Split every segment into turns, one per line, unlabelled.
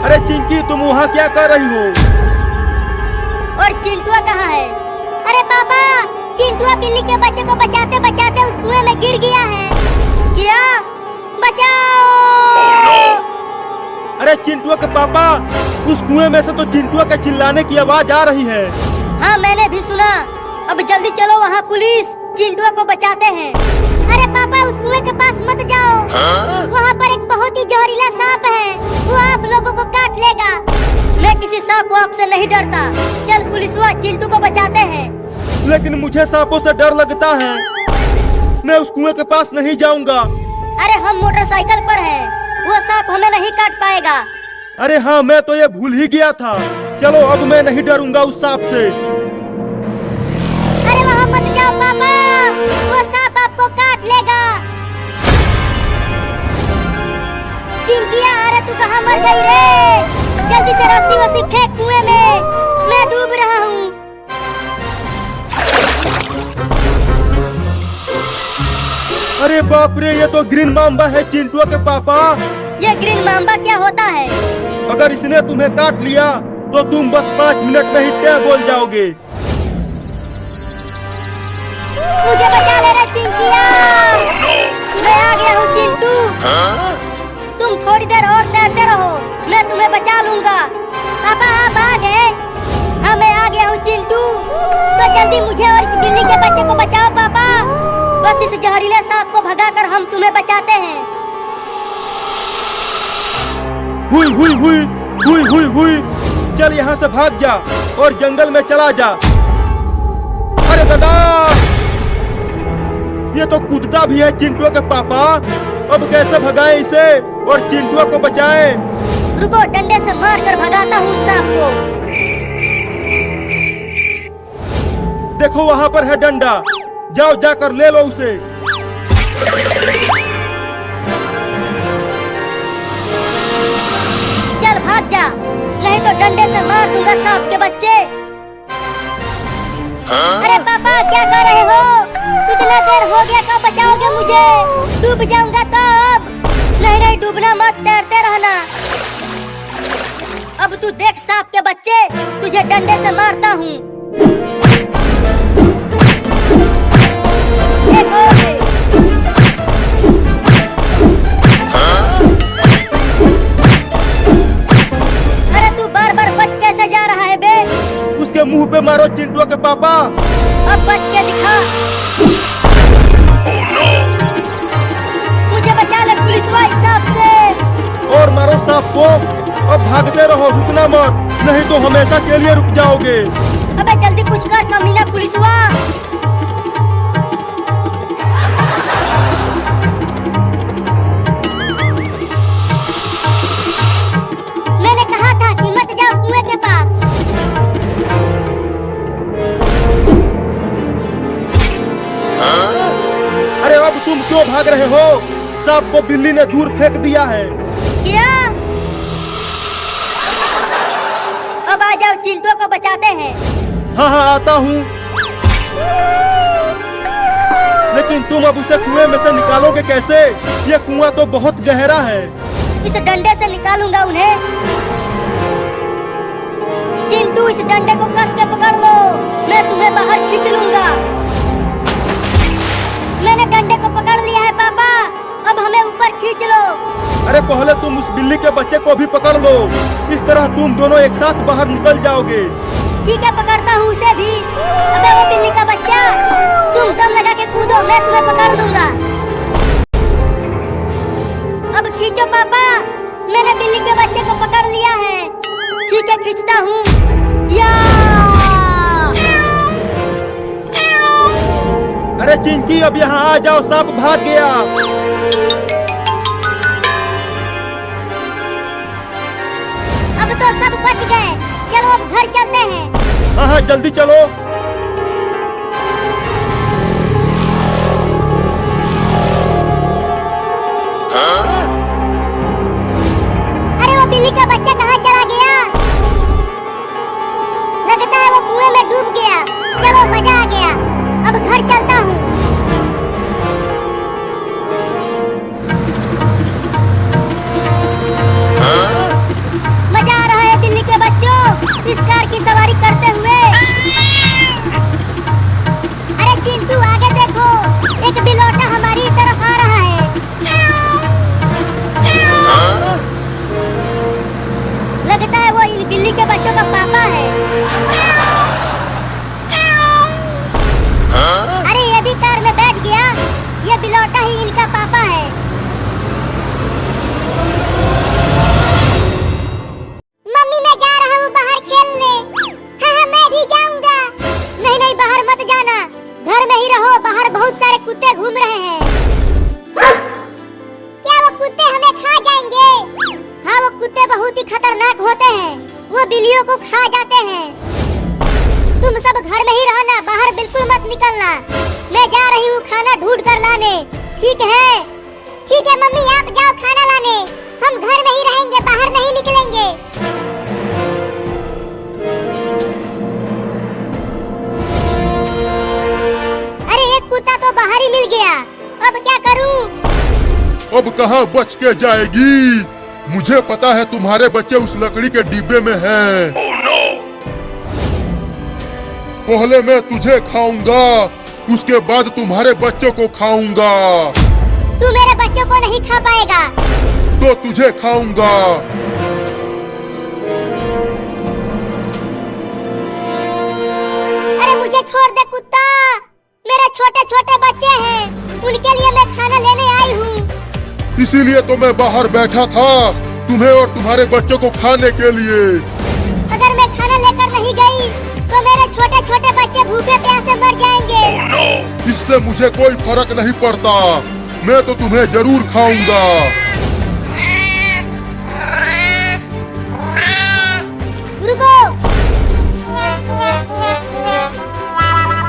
अरे चिंकी, तुम वहाँ क्या कर रही हो?
और चिंटुआ कहाँ है? अरे पापा, चिंटुआ बिल्ली के बच्चे को बचाते बचाते उस कुएं में गिर गया है। क्या? बचाओ!
अरे चिंटुआ के पापा, उस कुएं में से तो चिंटुआ के चिल्लाने की आवाज आ रही है।
हाँ, मैंने भी सुना। अब जल्दी चलो, वहाँ पुलिस चिंटुआ को बचाते हैं। अरे पापा, उस कुएं के पास मत जाओ। वहाँ पर एक बहुत ही जहरीला सांप है, वो आप लोगों को काट लेगा। मैं किसी सांप वाप से नहीं डरता। चल पुलिसवा, चिंटू को बचाते हैं।
लेकिन मुझे सांपों से डर लगता है, मैं उस कुएं के पास नहीं जाऊंगा।
अरे हम मोटरसाइकिल पर हैं, वो सांप हमें नहीं काट पाएगा।
अरे हाँ, मैं तो ये भूल ही गया था। चलो, अब मैं नहीं डरूंगा उस सांप से।
अरे वहाँ मत जाओ पापा, वो सांप आपको काट लेगा। चिंकिया, अरे तू कहाँ मर गई रे? जल्दी से रस्सी वस्सी फेंक कुएं में, मैं डूब रहा हूँ।
अरे बाप रे, ये तो ग्रीन माम्बा है चिंटुआ के पापा।
ये ग्रीन माम्बा क्या होता है?
अगर इसने तुम्हें काट लिया तो तुम बस 5 मिनट में ही टैग बोल जाओगे।
मुझे बचा ले रे चिंकिया। मैं आ गया हूँ चिंटू। तुम थोड़ी देर और तैरते रहो, मैं तुम्हें बचा लूंगा। पापा आप आ गए? हाँ, मैं आ गया हूँ चिंटू। तो जल्दी मुझे और इस बिल्ली के बच्चे को बचाओ पापा। बस इस जहरीले सांप को भगाकर हम तुम्हें बचाते हैं।
हुई हुई हुई हुई हुई हुई, चल यहाँ से भाग जा और जंगल में चला जा। अरे दादा, ये तो कूदता भी है चिंटुआ के पापा। अब कैसे भगाएं इसे और चिंटुआ को बचाएं?
रुको, डंडे से मारकर भगाता हूँ सांप को।
देखो वहाँ पर है डंडा, जाओ जाकर ले लो उसे।
चल भाग जा, नहीं तो डंडे से मार दूंगा सांप के बच्चे। अरे पापा, क्या कर रहे हो? इतना देर हो गया, कब बचाओगे मुझे? डूब जाऊंगा तब। नहीं नहीं, डूबना मत, तैरते रहना। अब तू देख सांप के बच्चे, तुझे डंडे से मारता हूँ। देखोगे। अरे तू बार बार बच कैसे जा रहा है बे?
उसके मुंह पे मारो चिंटुआ के पापा।
अब बच के दिखा। मुझे बचा ले पुलिसवा इस सांप से।
और मारो सांप को। अब भागते रहो, रुकना मत, नहीं तो हमेशा के लिए रुक जाओगे।
अबे जल्दी कुछ कर कमीना पुलिसवा। मैंने कहा था कि मत जाओ कुएं के पास।
अरे अब तुम क्यों भाग रहे हो? सांप को बिल्ली ने दूर फेंक दिया है।
क्या? अब आ जाओ, चिंटुआ को बचाते हैं।
हाँ हाँ, आता हूँ। लेकिन तुम अब उसे कुएं में से निकालोगे कैसे? ये कुआं तो बहुत गहरा है।
इस डंडे से निकालूंगा उन्हें। चिंटू, इस डंडे को कस के पकड़ लो, मैं तुम्हें बाहर खींच लूंगा। मैंने डंडे को पकड़ लिया है पापा, अब हमें ऊपर खींच लो।
अरे पहले तुम उस बिल्ली के बच्चे को भी पकड़ लो, इस तरह तुम दोनों एक साथ बाहर निकल जाओगे।
ठीक है, पकड़ता हूँ उसे भी। अबे वो बिल्ली का बच्चा, तुम दम लगा के कूदो, मैं तुम्हें पकड़ लूंगा। अब खींचो पापा, मैंने बिल्ली के बच्चे को पकड़ लिया है। ठीक है, खींचता हूँ। या!
अरे चिंकी, अब यहाँ आ जाओ, सांप भाग गया।
अब तो सब बच गए, चलो अब घर चलते हैं।
हाँ हाँ, जल्दी चलो।
अरे वो बिल्ली का बच्चा कहाँ चला गया? लगता है वो कुएं में डूब गया। चलो, मजा आ गया, अब घर चलता हूँ। बच्चों का पापा है। अरे ये भी कार में बैठ गया, ये बिलौटा ही इनका पापा है। मम्मी मैं जा रहा हूँ बाहर खेलने। हाँ मैं भी जाऊंगा। नहीं नहीं बाहर मत जाना, घर में ही रहो, बाहर बहुत सारे कुत्ते घूम रहे हैं। क्या वो कुत्ते हमें खा जाएंगे? हाँ वो कुत्ते बहुत ही खतरनाक होते हैं, वो बिल्लियों को खा जाते हैं। तुम सब घर में ही रहना, बाहर बिल्कुल मत निकलना। मैं जा रही हूँ खाना ढूंढ कर लाने। ठीक है? ठीक है मम्मी आप जाओ खाना लाने, हम घर में ही रहेंगे, बाहर नहीं निकलेंगे। अरे एक कुत्ता तो बाहर ही मिल गया, अब क्या करूं?
अब कहाँ बच के जाएगी? मुझे पता है तुम्हारे बच्चे उस लकड़ी के डिब्बे में हैं। पहले मैं तुझे खाऊंगा, उसके बाद तुम्हारे बच्चों को खाऊंगा।
तू मेरे बच्चों को नहीं खा पाएगा।
तो तुझे खाऊंगा।
अरे मुझे छोड़ दे कुत्ता, मेरे छोटे छोटे बच्चे हैं, उनके लिए मैं खाना लेने आई हूँ।
इसीलिए तो मैं बाहर बैठा था, तुम्हें और तुम्हारे बच्चों को खाने के लिए।
अगर मैं खाना लेकर नहीं गई तो मेरे छोटे छोटे बच्चे भूखे प्यासे मर जाएंगे।
इससे मुझे कोई फर्क नहीं पड़ता, मैं तो तुम्हें जरूर खाऊंगा।
रुको।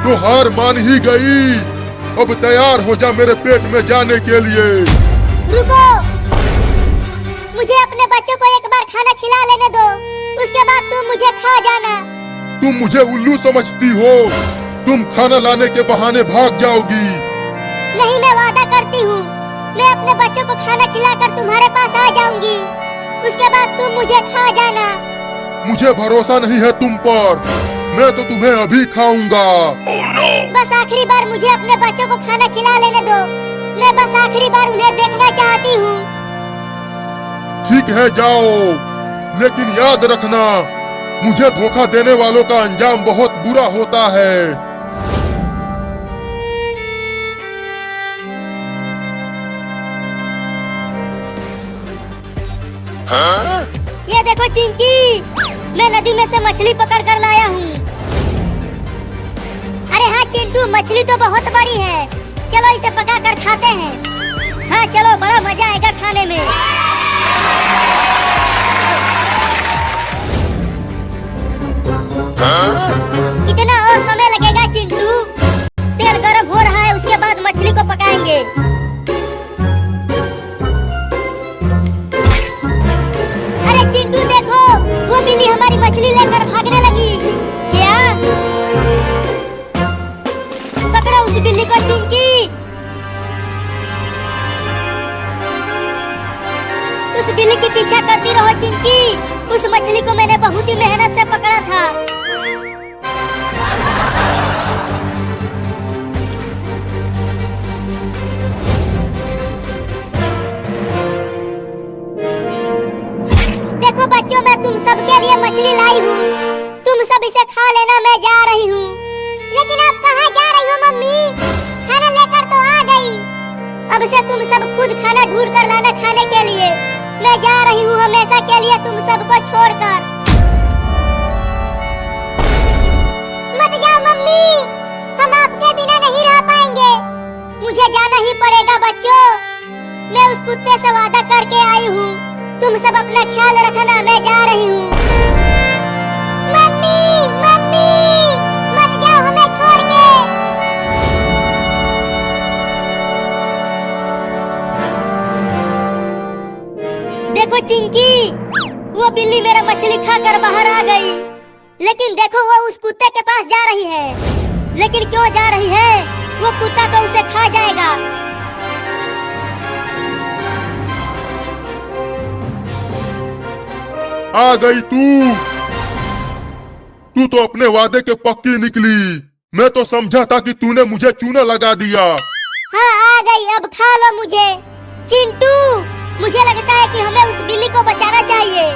तो हार मान ही गई, अब तैयार हो जा मेरे पेट में जाने के लिए।
रुको, मुझे अपने बच्चों को एक बार खाना खिला लेने दो, उसके बाद तुम मुझे खा जाना।
तुम मुझे उल्लू समझती हो? तुम खाना लाने के बहाने भाग जाओगी।
नहीं मैं वादा करती हूँ, मैं अपने बच्चों को खाना खिलाकर तुम्हारे पास आ जाऊंगी, उसके बाद तुम मुझे खा जाना।
मुझे भरोसा नहीं है तुम पर, मैं तो तुम्हें अभी खाऊंगा।
बस आखिरी बार मुझे अपने बच्चों को खाना खिला लेने दो, मैं बस आखिरी बार उन्हें देखना चाहती हूँ।
ठीक है जाओ, लेकिन याद रखना मुझे धोखा देने वालों का अंजाम बहुत बुरा होता है।
ये देखो चिंकी, मैं नदी में से मछली पकड़ कर लाया हूँ। अरे हाँ चिंटू, मछली तो बहुत बड़ी है, चलो इसे पका कर खाते हैं। हाँ चलो, बड़ा मजा आएगा खाने में। कितना और समय लगेगा चिंटू? तेल गरम हो रहा है, उसके बाद मछली को पकाएंगे। अरे चिंटू देखो, वो बिल्ली हमारी मछली लेकर भागने लगी। क्या? पकड़ो उस बिल्ली को चिंकी। उस बिल्ली के पीछा करती रहो चिंकी, उस मछली को मैंने बहुत ही मेहनत से पकड़ा था। देखो बच्चों, मैं तुम सबके लिए मछली लाई हूँ, तुम सब इसे खा लेना, मैं जा रही हूँ। लेकिन आप कहाँ जा रही हो मम्मी? खाना लेकर तो आ गई, अब से तुम सब खुद खाना ढूंढ कर लाना खाने के लिए। मैं जा रही हूँ हमेशा के लिए तुम सबको छोड़कर। मत जाओ मम्मी, हम आपके बिना नहीं रह पाएंगे। मुझे जाना ही पड़ेगा बच्चों, मैं उस कुत्ते से वादा करके आई हूँ। तुम सब अपना ख्याल रखना, मैं जा रही हूँ। मम्मी मम्मी मत जाओ हमें छोड़ के। देखो चिंकी, वो बिल्ली मेरा मछली खाकर बाहर आ गई, लेकिन देखो वो उस कुत्ते के पास जा रही है। लेकिन क्यों जा रही है? वो कुत्ता तो उसे खा जाएगा।
आ गई तू तो अपने वादे के पक्की निकली। मैं तो समझा था कि तूने मुझे चूना लगा दिया।
हाँ आ गई, अब खा लो मुझे। चिंटू, मुझे लगता है कि हमें उस बिल्ली को बचाना चाहिए।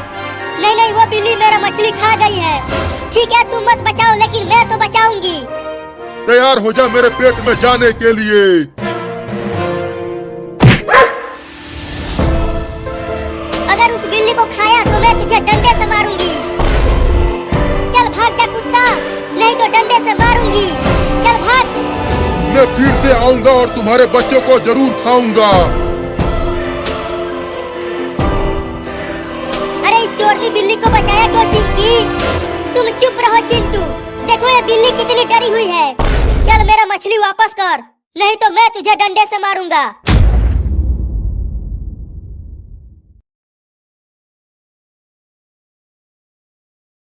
नहीं नहीं, वो बिल्ली मेरा मछली खा गई है। ठीक है, तुम मत बचाओ, लेकिन मैं तो बचाऊंगी।
तैयार हो जा मेरे पेट में जाने के लिए।
अगर उस बिल्ली को खाया तो मैं तुझे डंडे से मारूंगी। चल भाग जा कुत्ता, नहीं तो डंडे से मारूंगी। चल भाग।
मैं फिर से आऊंगा और तुम्हारे बच्चों को जरूर खाऊंगा।
अरे इस चोरनी बिल्ली को बचाया क्यों चिंकी? तुम चुप रहो चिंटू, देखो ये बिल्ली कितनी डरी हुई है। चल मेरा मछली वापस कर, नहीं तो मैं तुझे डंडे से मारूंगा।